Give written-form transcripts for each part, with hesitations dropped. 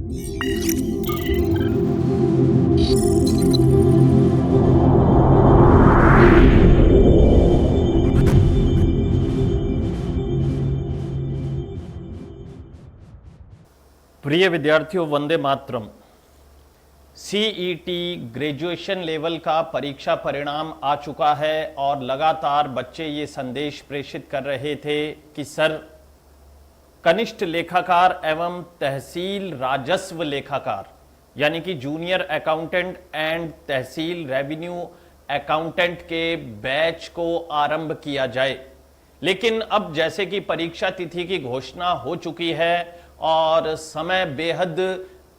प्रिय विद्यार्थियों, Vande Mataram. CET graduation level का परीक्षा परिणाम आ चुका है और लगातार बच्चे ये संदेश प्रेषित कर रहे थे कि सर, कनिष्ठ लेखाकार एवं तहसील राजस्व लेखाकार यानी कि junior accountant and tehsil revenue accountant के बैच को आरंभ किया जाए। लेकिन अब जैसे कि परीक्षा तिथि की घोषणा हो चुकी है और समय बेहद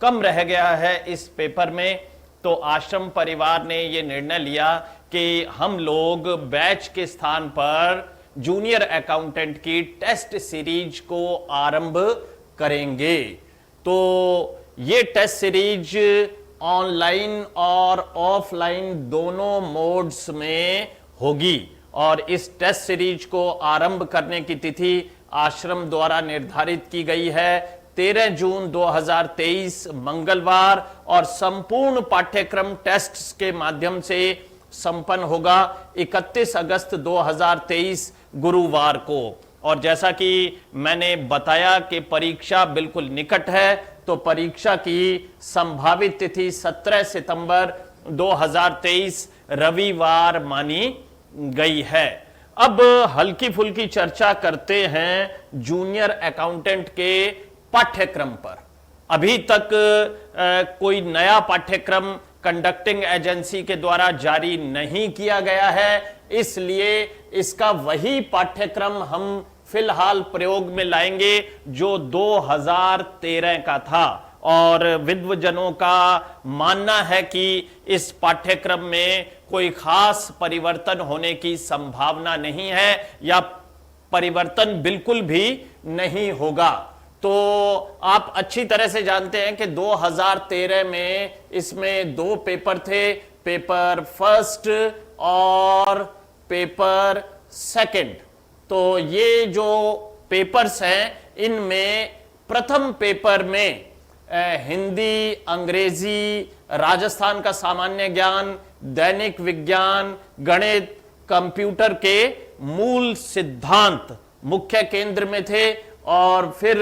कम रह गया है इस पेपर में, तो आश्रम परिवार ने ये निर्णय लिया कि हम लोग बैच के स्थान पर जूनियर अकाउंटेंट की टेस्ट सीरीज को आरंभ करेंगे। तो ये टेस्ट सीरीज ऑनलाइन और ऑफलाइन दोनों मोड्स में होगी और इस टेस्ट सीरीज को आरंभ करने की तिथि आश्रम द्वारा निर्धारित की गई है 13 जून 2023 मंगलवार, और संपूर्ण पाठ्यक्रम टेस्ट्स के माध्यम से संपन्न होगा 31 अगस्त 2023 गुरुवार को। और जैसा कि मैंने बताया कि परीक्षा बिल्कुल निकट है, तो परीक्षा की संभावित तिथि 17 सितंबर 2023 रविवार मानी गई है। अब हल्की फुल्की चर्चा करते हैं जूनियर अकाउंटेंट के पाठ्यक्रम पर। अभी तक कोई नया पाठ्यक्रम कंडक्टिंग एजेंसी के द्वारा जारी नहीं किया गया है, इसलिए इसका वही पाठ्यक्रम हम फिलहाल प्रयोग में लाएंगे जो 2013 का था। और विद्वजनों का मानना है कि इस पाठ्यक्रम में कोई खास परिवर्तन होने की संभावना नहीं है या परिवर्तन बिल्कुल भी नहीं होगा। तो आप अच्छी तरह से जानते हैं कि 2013 में इसमें दो पेपर थे, पेपर फर्स्ट और पेपर सेकंड। तो ये जो पेपर्स हैं, इनमें प्रथम पेपर में हिंदी, अंग्रेजी, राजस्थान का सामान्य ज्ञान, दैनिक विज्ञान, गणित, कंप्यूटर के मूल सिद्धांत मुख्य केंद्र में थे। और फिर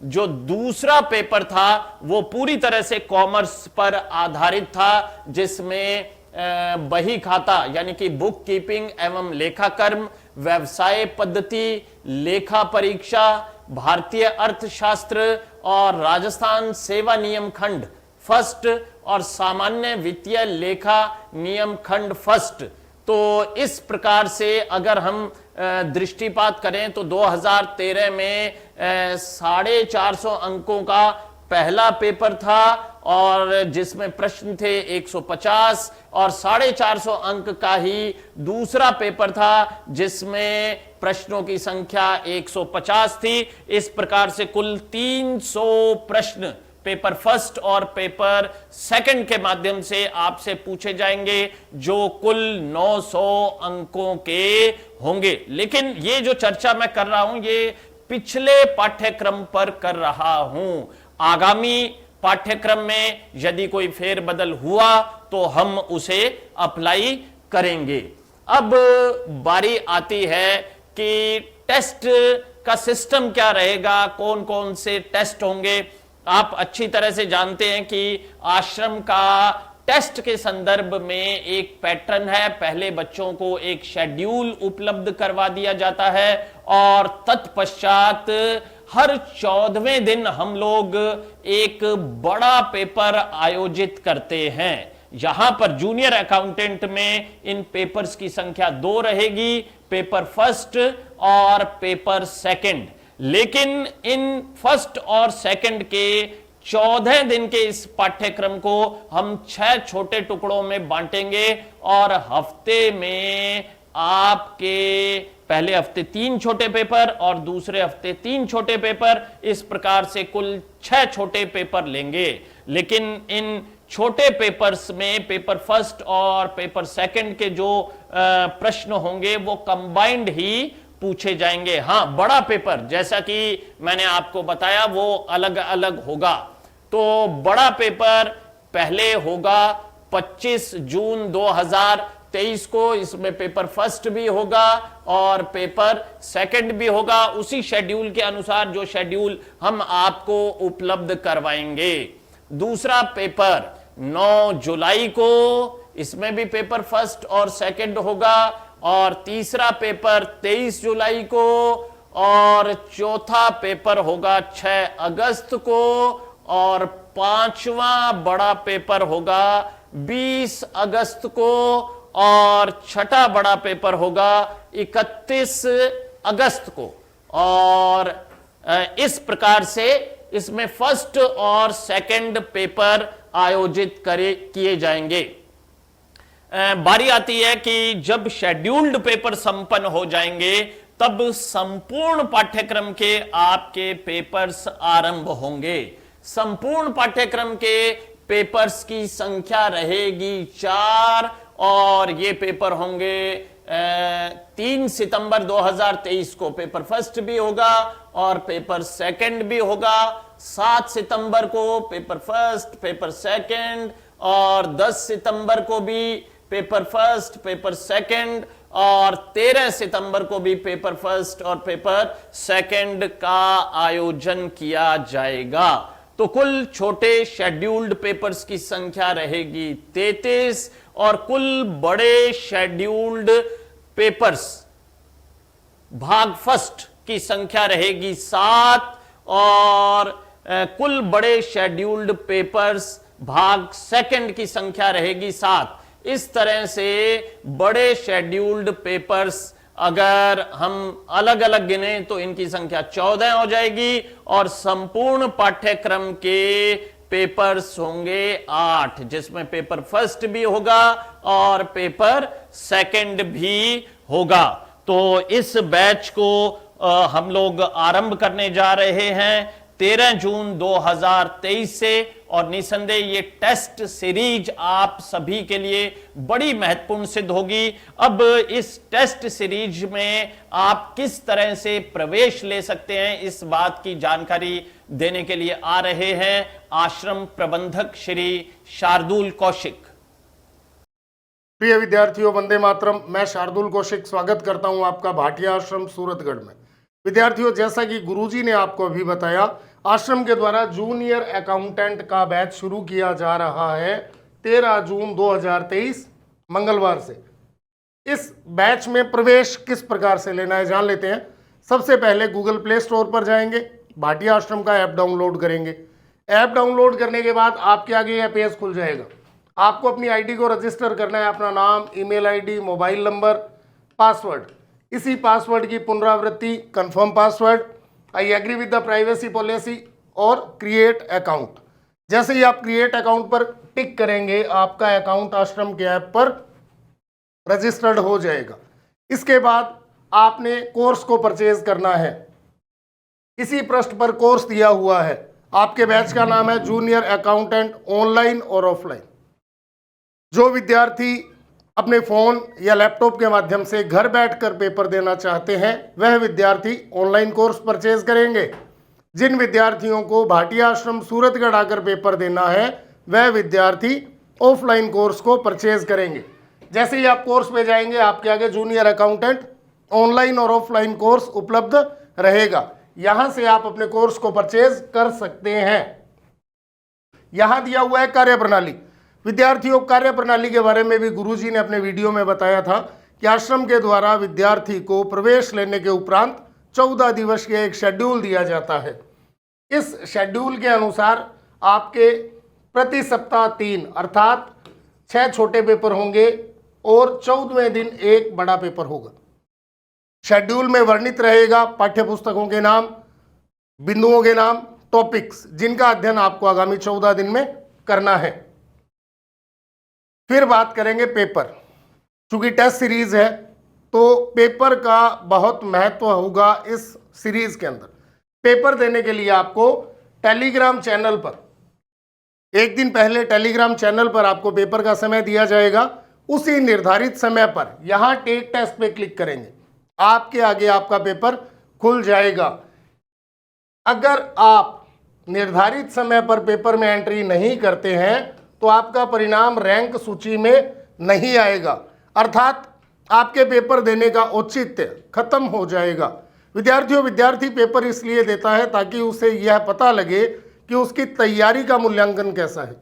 जो दूसरा पेपर था वो पूरी तरह से कॉमर्स पर आधारित था, जिसमें बही खाता यानी कि बुक कीपिंग एवं लेखाकर्म, व्यवसाय पद्धति, लेखा परीक्षा, भारतीय अर्थशास्त्र और राजस्थान सेवा नियम खंड फर्स्ट और सामान्य वित्तीय लेखा नियम खंड फर्स्ट। तो इस प्रकार से अगर हम दृष्टिपात करें तो 2013 में 450 अंकों का पहला पेपर था और जिसमें प्रश्न थे 150, और 450 अंक का ही दूसरा पेपर था जिसमें प्रश्नों की संख्या 150 थी। इस प्रकार से कुल 300 प्रश्न पेपर फर्स्ट और पेपर सेकंड के माध्यम से आपसे पूछे जाएंगे, जो कुल 900 अंकों के होंगे। लेकिन ये जो चर्चा मैं कर रहा हूं, ये पिछले पाठ्यक्रम पर कर रहा हूं। आगामी पाठ्यक्रम में यदि कोई फेरबदल हुआ तो हम उसे अप्लाई करेंगे। अब बारी आती है कि टेस्ट का सिस्टम क्या रहेगा, कौन कौन से टेस्ट होंगे। आप अच्छी तरह से जानते हैं कि आश्रम का टेस्ट के संदर्भ में एक पैटर्न है। पहले बच्चों को एक शेड्यूल उपलब्ध करवा दिया जाता है और तत्पश्चात हर 14वें दिन हम लोग एक बड़ा पेपर आयोजित करते हैं। यहां पर जूनियर अकाउंटेंट में इन पेपर्स की संख्या 2 रहेगी, पेपर फर्स्ट और पेपर सेकंड। लेकिन इन फर्स्ट और सेकंड के 14 दिन के इस पाठ्यक्रम को हम 6 छोटे टुकड़ों में बांटेंगे और हफ्ते में आपके पहले हफ्ते 3 छोटे पेपर और दूसरे हफ्ते 3 छोटे पेपर, इस प्रकार से कुल 6 छोटे पेपर लेंगे। लेकिन इन छोटे पेपर्स में पेपर फर्स्ट और पेपर सेकंड के जो प्रश्न होंगे वो कंबाइंड ही पूछे जाएंगे। हां, बड़ा पेपर जैसा कि मैंने आपको बताया वो अलग अलग होगा। तो बड़ा पेपर पहले होगा 25 जून 2023 को, इसमें पेपर फर्स्ट भी होगा और पेपर सेकंड भी होगा, उसी शेड्यूल के अनुसार जो शेड्यूल हम आपको उपलब्ध करवाएंगे। दूसरा पेपर 9 जुलाई को, इसमें भी पेपर फर्स्ट और सेकंड होगा, और तीसरा पेपर 23 जुलाई को, और चौथा पेपर होगा 6 अगस्त को, और पांचवा बड़ा पेपर होगा 20 अगस्त को, और छठा बड़ा पेपर होगा 31 अगस्त को। और इस प्रकार से इसमें फर्स्ट और सेकंड पेपर आयोजित किए जाएंगे। बारी आती है कि जब शेड्यूल्ड पेपर संपन्न हो जाएंगे तब संपूर्ण पाठ्यक्रम के आपके पेपर्स आरंभ होंगे। संपूर्ण पाठ्यक्रम के पेपर्स की संख्या रहेगी 4, और ये पेपर होंगे 3 सितंबर 2023 को पेपर फर्स्ट भी होगा और पेपर सेकंड भी होगा। 7 सितंबर को पेपर फर्स्ट, पेपर सेकंड, और 10 सितंबर को भी पेपर फर्स्ट, पेपर सेकंड, और 13 सितंबर को भी पेपर फर्स्ट और पेपर सेकंड का आयोजन किया जाएगा। तो कुल छोटे शेड्यूल्ड पेपर्स की संख्या रहेगी 33, और कुल बड़े शेड्यूल्ड पेपर्स भाग फर्स्ट की संख्या रहेगी 7, और कुल बड़े शेड्यूल्ड पेपर्स भाग सेकंड की संख्या रहेगी 7। इस तरह से बड़े शेड्यूल्ड पेपर्स अगर हम अलग अलग गिने तो इनकी संख्या 14 हो जाएगी, और संपूर्ण पाठ्यक्रम के पेपर्स होंगे 8, जिसमें पेपर फर्स्ट भी होगा और पेपर सेकंड भी होगा। तो इस बैच को हम लोग आरंभ करने जा रहे हैं 13 जून 2023 से, और निसंदेह ये टेस्ट सीरीज आप सभी के लिए बड़ी महत्वपूर्ण सिद्ध होगी। अब इस टेस्ट सीरीज में आप किस तरह से प्रवेश ले सकते हैं, इस बात की जानकारी देने के लिए आ रहे हैं आश्रम प्रबंधक श्री शार्दुल कौशिक। प्रिय विद्यार्थियों, वंदे मातरम। मैं शार्दुल कौशिक स्वागत करता हूं आपका भाटिया आश्रम सूरतगढ़ में। विद्यार्थियों, जैसा कि गुरुजी ने आपको अभी बताया, आश्रम के द्वारा जूनियर अकाउंटेंट का बैच शुरू किया जा रहा है 13 जून 2023 मंगलवार से। इस बैच में प्रवेश किस प्रकार से लेना है जान लेते हैं। सबसे पहले गूगल प्ले स्टोर पर जाएंगे, भाटिया आश्रम का ऐप डाउनलोड करेंगे। ऐप डाउनलोड करने के बाद आपके आगे यह पेज खुल जाएगा। आपको अपनी आईडी को रजिस्टर करना है, अपना नाम, email ID, mobile number, password. इसी पासवर्ड की पुनरावृत्ति, confirm password, I agree with the privacy policy, और क्रिएट अकाउंट। जैसे ही आप क्रिएट अकाउंट पर टिक करेंगे, आपका अकाउंट आश्रम के ऐप पर रजिस्टर्ड हो जाएगा। इसके बाद आपने कोर्स को परचेज करना है। इसी पृष्ठ पर कोर्स दिया हुआ है। आपके बैच का नाम है जूनियर अकाउंटेंट ऑनलाइन और ऑफलाइन। जो विद्यार्थी अपने फ़ोन या लैपटॉप के माध्यम से घर बैठकर पेपर देना चाहते हैं, वह विद्यार्थी ऑनलाइन कोर्स परचेज करेंगे। जिन विद्यार्थियों को भाटिया आश्रम सूरतगढ़ आकर पेपर देना है, वह विद्यार्थी ऑफलाइन कोर्स को परचेज करेंगे। जैसे ही आप कोर्स पे जाएंगे, आपके आगे जूनियर अकाउंटेंट ऑनलाइन और ऑफलाइन कोर्स उपलब्ध रहेगा। यहाँ से आप अपने कोर्स को परचेज कर सकते हैं। यहाँ दिया हुआ है कार्यप्रणाली। विद्यार्थियों, कार्यप्रणाली के बारे में भी गुरुजी ने अपने वीडियो में बताया था कि आश्रम के द्वारा विद्यार्थी को प्रवेश लेने के उपरांत 14 दिवसीय एक शेड्यूल दिया जाता है। इस शेड्यूल के अनुसार आपके प्रति सप्ताह 3 अर्थात 6 छोटे पेपर होंगे और 14वें दिन एक बड़ा पेपर होगा। शेड्यूल में वर्णित रहेगा पाठ्य पुस्तकों के नाम, बिंदुओं के नाम, टॉपिक्स, जिनका अध्ययन आपको आगामी 14 दिन में करना है। फिर बात करेंगे पेपर। चूंकि टेस्ट सीरीज है तो पेपर का बहुत महत्व होगा इस सीरीज के अंदर। पेपर देने के लिए आपको टेलीग्राम चैनल पर, एक दिन पहले टेलीग्राम चैनल पर आपको पेपर का समय दिया जाएगा। उसी निर्धारित समय पर यहाँ टेक टेस्ट पे क्लिक करेंगे, आपके आगे आपका पेपर खुल जाएगा। अगर आप निर्धारित समय पर पेपर में एंट्री नहीं करते हैं तो आपका परिणाम रैंक सूची में नहीं आएगा, अर्थात आपके पेपर देने का औचित्य खत्म हो जाएगा। विद्यार्थी पेपर इसलिए देता है ताकि उसे यह पता लगे कि उसकी तैयारी का मूल्यांकन कैसा है,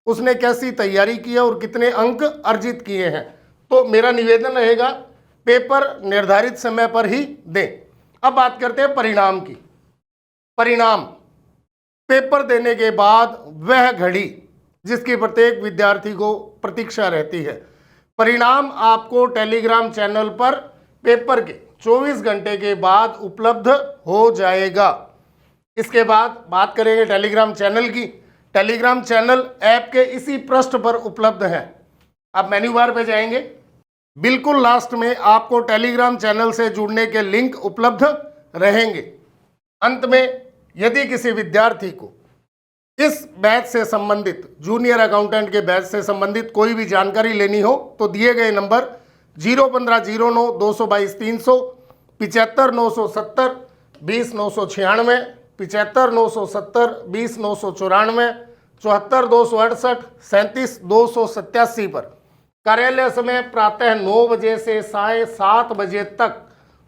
उसने कैसी तैयारी की है और कितने अंक अर्जित किए हैं। तो मेरा निवेदन रहेगा पेपर निर्धारित समय पर ही दें। अब बात करते हैं परिणाम की। परिणाम पेपर देने के बाद वह घड़ी जिसकी प्रत्येक विद्यार्थी को प्रतीक्षा रहती है। परिणाम आपको टेलीग्राम चैनल पर पेपर के 24 घंटे के बाद उपलब्ध हो जाएगा। इसके बाद बात करेंगे टेलीग्राम चैनल की। टेलीग्राम चैनल ऐप के इसी पृष्ठ पर उपलब्ध है। आप मेन्यू बार पे जाएंगे, बिल्कुल लास्ट में आपको टेलीग्राम चैनल से जुड़ने के लिंक उपलब्ध रहेंगे। अंत में यदि किसी विद्यार्थी को इस बैच से संबंधित, जूनियर अकाउंटेंट के बैच से संबंधित कोई भी जानकारी लेनी हो तो दिए गए नंबर 01509 222 300, 75 970 20 996, 75 970 20 994, 74 268 37 287 पर कार्यालय समय प्रातः 9 बजे से साय 7 बजे तक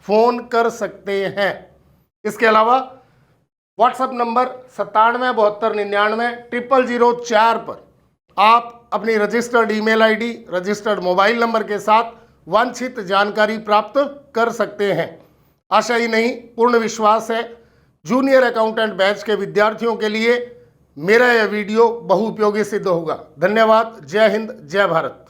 फोन कर सकते हैं। इसके अलावा व्हाट्सएप नंबर 9772990004 पर आप अपनी registered email ID, registered mobile number के साथ वांछित जानकारी प्राप्त कर सकते हैं। आशा ही नहीं, पूर्ण विश्वास है जूनियर अकाउंटेंट बैच के विद्यार्थियों के लिए मेरा यह वीडियो बहुउपयोगी सिद्ध होगा। धन्यवाद। जय हिंद, जय भारत।